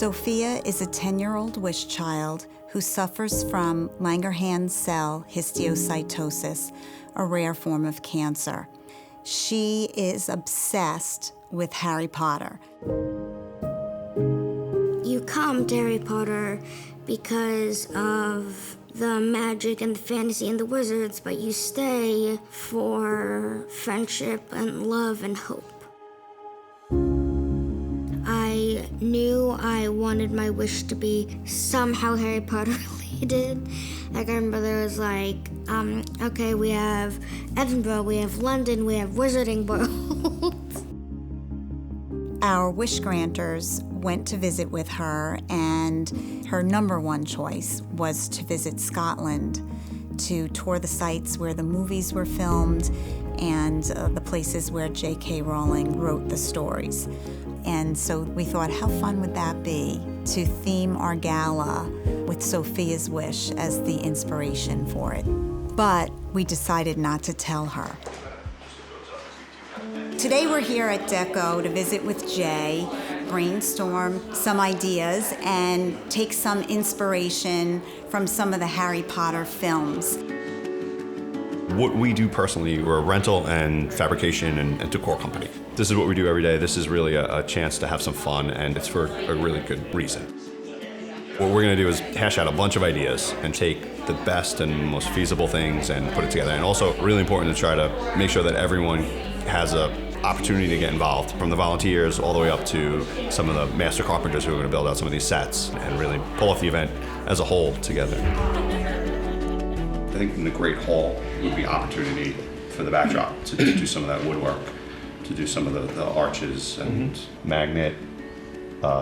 Sophia is a 10-year-old wish child who suffers from Langerhans cell histiocytosis, a rare form of cancer. She is obsessed with Harry Potter. You come to Harry Potter because of the magic and the fantasy and the wizards, but you stay for friendship and love and hope. I knew I wanted my wish to be somehow Harry Potter related. Like, I remember there was like, okay, we have Edinburgh, we have London, we have Wizarding World. Our wish granters went to visit with her, and her number one choice was to visit Scotland, to tour the sites where the movies were filmed and the places where J.K. Rowling wrote the stories. And so we thought, how fun would that be to theme our gala with Sophia's wish as the inspiration for it? But we decided not to tell her. Today we're here at Deco to visit with Jay, brainstorm some ideas, and take some inspiration from some of the Harry Potter films. What we do personally, we're a rental and fabrication and decor company. This is what we do every day. This is really a chance to have some fun, and it's for a really good reason. What we're gonna do is hash out a bunch of ideas and take the best and most feasible things and put it together. And also really important to try to make sure that everyone has a opportunity to get involved, from the volunteers all the way up to some of the master carpenters who are gonna build out some of these sets and really pull off the event as a whole together. I think in the Great Hall would be opportunity for the backdrop to do some of that woodwork, to do some of the arches and magnet,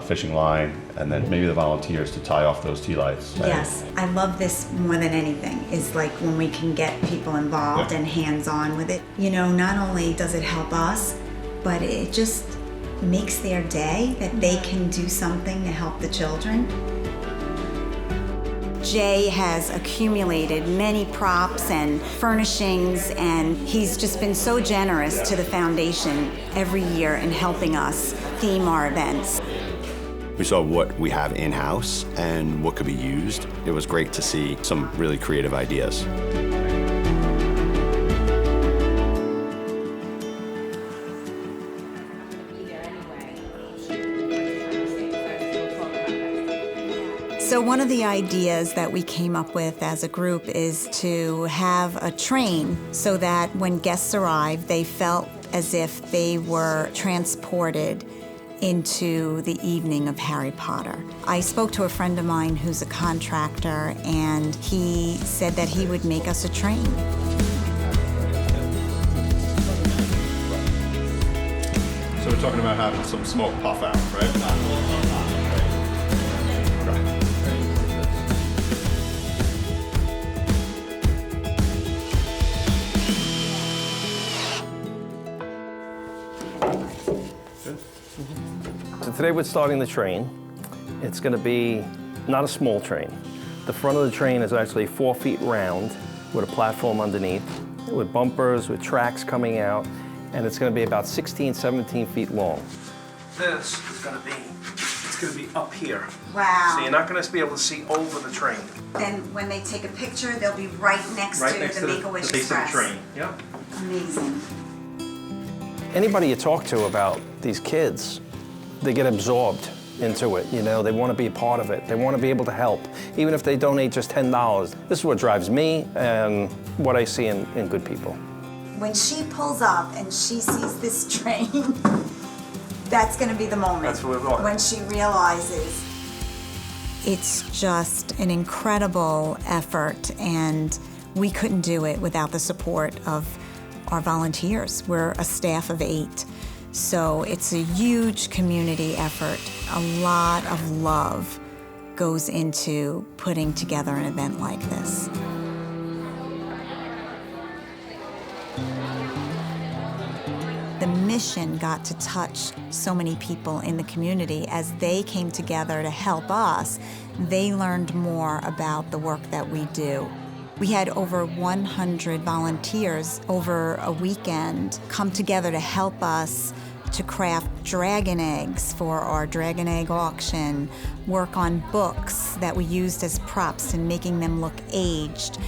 fishing line, and then maybe the volunteers to tie off those tea lights. Yes, I love this more than anything, is like when we can get people involved and hands-on with it. You know, not only does it help us, but it just makes their day that they can do something to help the children. Jay has accumulated many props and furnishings, and he's just been so generous to the foundation every year in helping us theme our events. We saw what we have in-house and what could be used. It was great to see some really creative ideas. So one of the ideas that we came up with as a group is to have a train so that when guests arrived, they felt as if they were transported into the evening of Harry Potter. I spoke to a friend of mine who's a contractor, and he said that he would make us a train. So we're talking about having some smoke puff out, right? So today we're starting the train. It's going to be not a small train. The front of the train is actually 4 feet round with a platform underneath, with bumpers, with tracks coming out, and it's going to be about 16, 17 feet long. This is going to be, it's going to be up here. Wow. So you're not going to be able to see over the train. Then when they take a picture, they'll be right next Right to next the to Make-A-Wish the base of the Express. train. Yep. Amazing. Anybody you talk to about these kids, they get absorbed into it, you know, they want to be a part of it, they want to be able to help, even if they donate just $10. This is what drives me and what I see in good people. When she pulls up and she sees this train, that's going to be the moment. That's what we're going. When she realizes. It's just an incredible effort, and we couldn't do it without the support of our volunteers. We're a staff of 8. So it's a huge community effort. A lot of love goes into putting together an event like this. The mission got to touch so many people in the community. As they came together to help us, they learned more about the work that we do. We had over 100 volunteers over a weekend come together to help us to craft dragon eggs for our dragon egg auction, work on books that we used as props and making them look aged,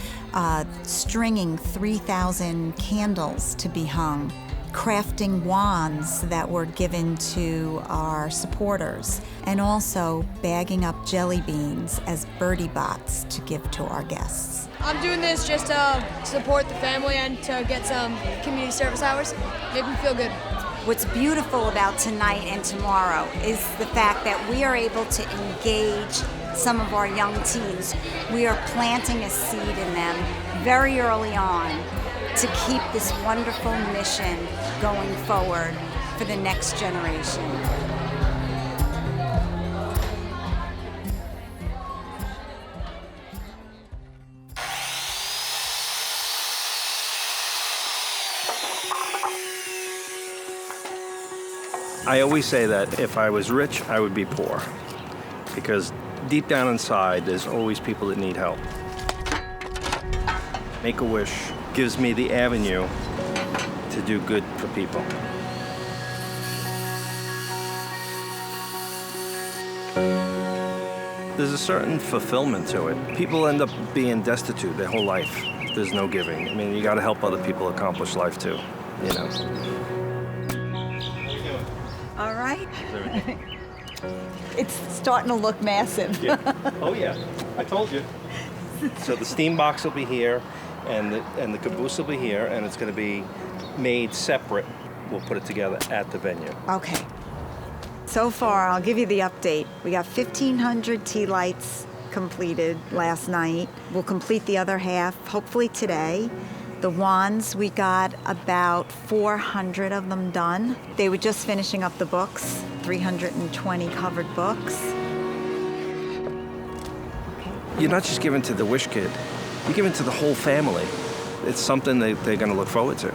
stringing 3,000 candles to be hung, crafting wands that were given to our supporters, and also bagging up jelly beans as birdie bots to give to our guests. I'm doing this just to support the family and to get some community service hours, make me feel good. What's beautiful about tonight and tomorrow is the fact that we are able to engage some of our young teens. We are planting a seed in them very early on to keep this wonderful mission going forward for the next generation. I always say that if I was rich, I would be poor. Because deep down inside, there's always people that need help. Make-A-Wish gives me the avenue to do good for people. There's a certain fulfillment to it. People end up being destitute their whole life. There's no giving. I mean, you got to help other people accomplish life too, you know. All right. It's starting to look massive. Yeah. Oh yeah, I told you. So the steam box will be here, and the caboose will be here, and it's going to be made separate. We'll put it together at the venue. Okay. So far, I'll give you the update. We got 1,500 tea lights completed last night. We'll complete the other half, hopefully today. The wands, we got about 400 of them done. They were just finishing up the books, 320 covered books. You're not just giving to the Wish Kid, you're giving to the whole family. It's something they're going to look forward to.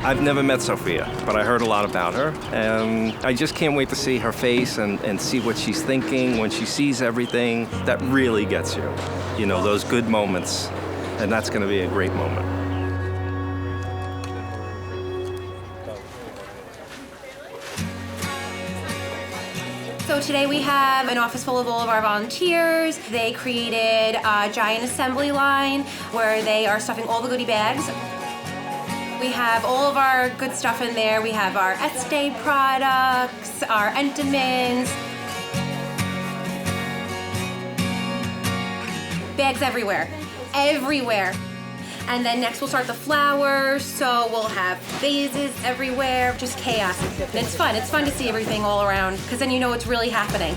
I've never met Sophia, but I heard a lot about her. I just can't wait to see her face and see what she's thinking when she sees everything. That really gets you. You know, those good moments. And that's going to be a great moment. So today we have an office full of all of our volunteers. They created a giant assembly line where they are stuffing all the goodie bags. We have all of our good stuff in there. We have our Estee products, our Entenmann's. Bags everywhere. Everywhere. And then next we'll start the flowers, so we'll have vases everywhere, just chaos. And it's fun to see everything all around, because then you know what's really happening.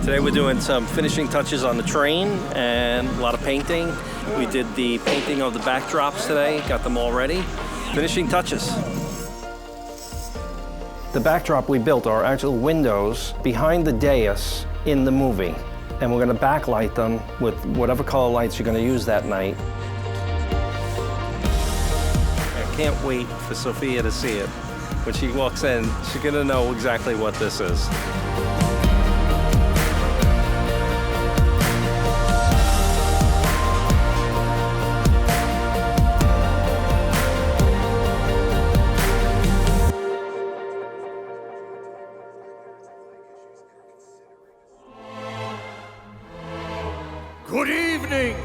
Today we're doing some finishing touches on the train and a lot of painting. We did the painting of the backdrops today, got them all ready. Finishing touches. The backdrop we built are actual windows behind the dais in the movie. And we're going to backlight them with whatever color lights you're going to use that night. I can't wait for Sophia to see it. When she walks in, she's going to know exactly what this is. Good evening,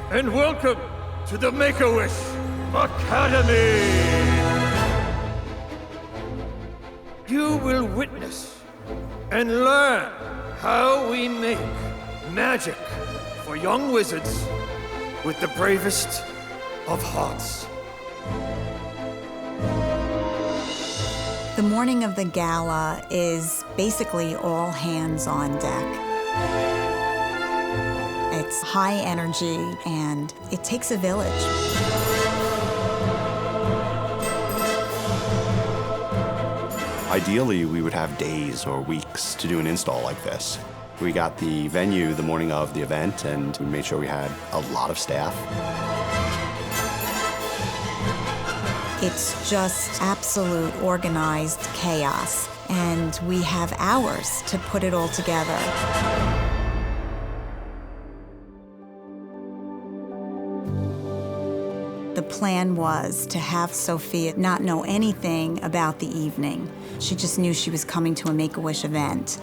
and welcome to the Make-A-Wish Academy! You will witness and learn how we make magic for young wizards with the bravest of hearts. The morning of the gala is basically all hands on deck. It's high energy, and it takes a village. Ideally, we would have days or weeks to do an install like this. We got the venue the morning of the event, and we made sure we had a lot of staff. It's just absolute organized chaos, and we have hours to put it all together. The plan was to have Sophia not know anything about the evening. She just knew she was coming to a Make-A-Wish event.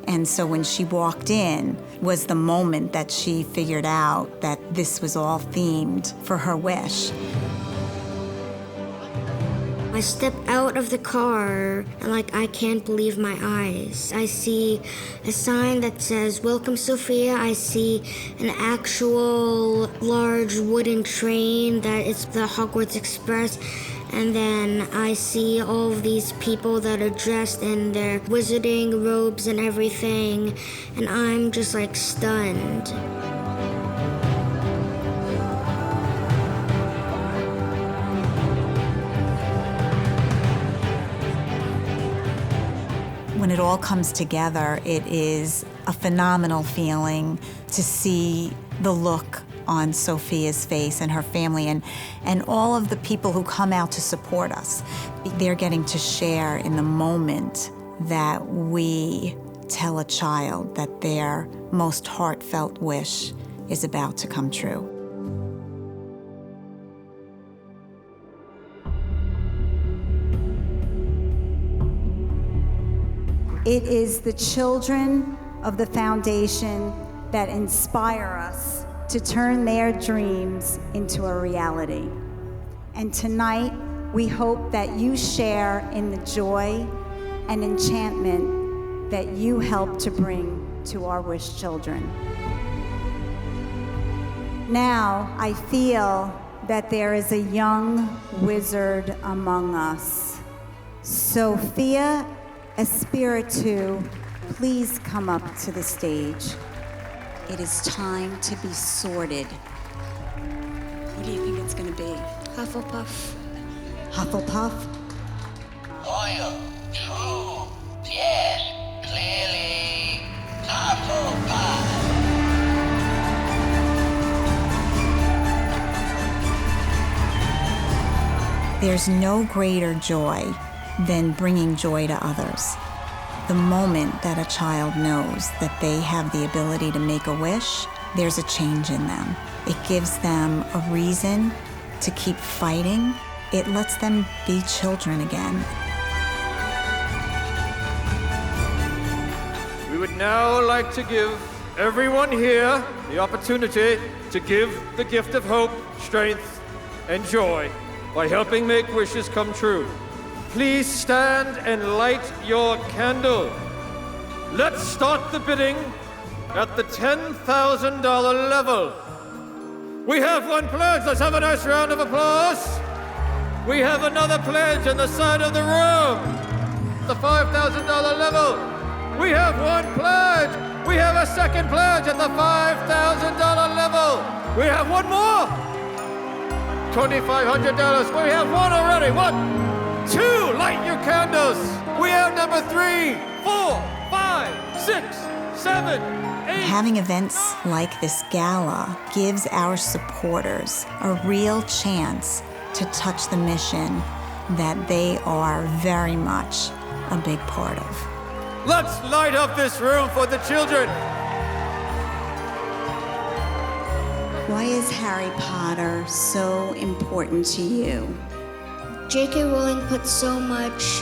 And so when she walked in was the moment that she figured out that this was all themed for her wish. I step out of the car and I can't believe my eyes. I see a sign that says, "Welcome, Sophia." I see an actual large wooden train that is the Hogwarts Express. And then I see all of these people that are dressed in their wizarding robes and everything. And I'm just stunned. When it all comes together, it is a phenomenal feeling to see the look on Sophia's face and her family and all of the people who come out to support us. They're getting to share in the moment that we tell a child that their most heartfelt wish is about to come true. It is the children of the foundation that inspire us to turn their dreams into a reality. And tonight, we hope that you share in the joy and enchantment that you help to bring to our wish children. Now, I feel that there is a young wizard among us. Sophia Espiritu, please come up to the stage. It is time to be sorted. What do you think it's going to be? Hufflepuff. Hufflepuff? Loyal, true, yes, clearly, Hufflepuff. There's no greater joy than bringing joy to others. The moment that a child knows that they have the ability to make a wish, there's a change in them. It gives them a reason to keep fighting. It lets them be children again. We would now like to give everyone here the opportunity to give the gift of hope, strength, and joy by helping make wishes come true. Please stand and light your candle. Let's start the bidding at the $10,000 level. We have one pledge. Let's have a nice round of applause. We have another pledge on the side of the room. The $5,000 level. We have one pledge. We have a second pledge at the $5,000 level. We have one more. $2,500. We have one already. 1, 2, light your candles. We have number 3, 4, 5, 6, 7, 8. Having events like this gala gives our supporters a real chance to touch the mission that they are very much a big part of. Let's light up this room for the children. Why is Harry Potter so important to you? J.K. Rowling put so much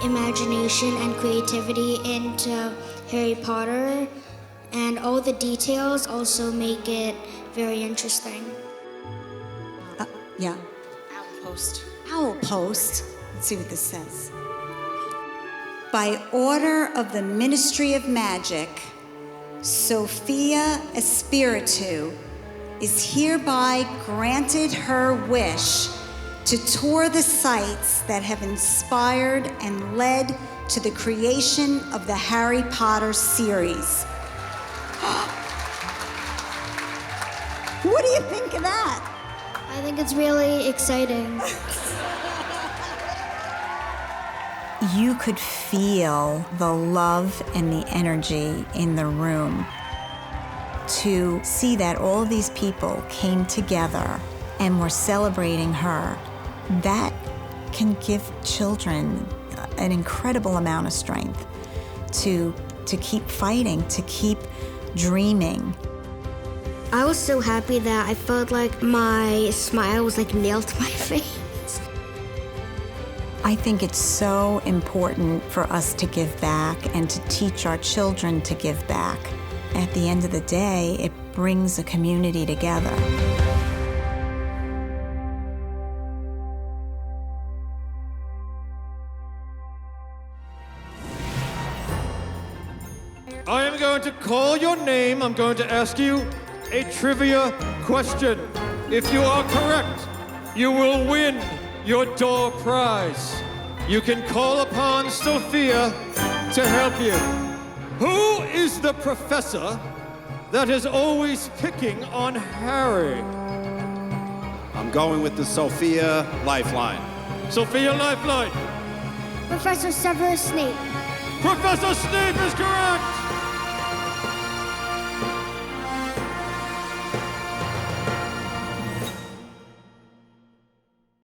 imagination and creativity into Harry Potter, and all the details also make it very interesting. Yeah. Owl post. Owl post. Let's see what this says. By order of the Ministry of Magic, Sophia Espiritu is hereby granted her wish to tour the sites that have inspired and led to the creation of the Harry Potter series. What do you think of that? I think it's really exciting. You could feel the love and the energy in the room to see that all these people came together and were celebrating her that can give children an incredible amount of strength to keep fighting, to keep dreaming. I was so happy that I felt like my smile was like nailed to my face. I think it's so important for us to give back and to teach our children to give back. At the end of the day, it brings a community together. I am going to call your name. I'm going to ask you a trivia question. If you are correct, you will win your door prize. You can call upon Sophia to help you. Who is the professor that is always picking on Harry? I'm going with the Sophia Lifeline. Sophia Lifeline. Professor Severus Snape. Professor Snape is correct!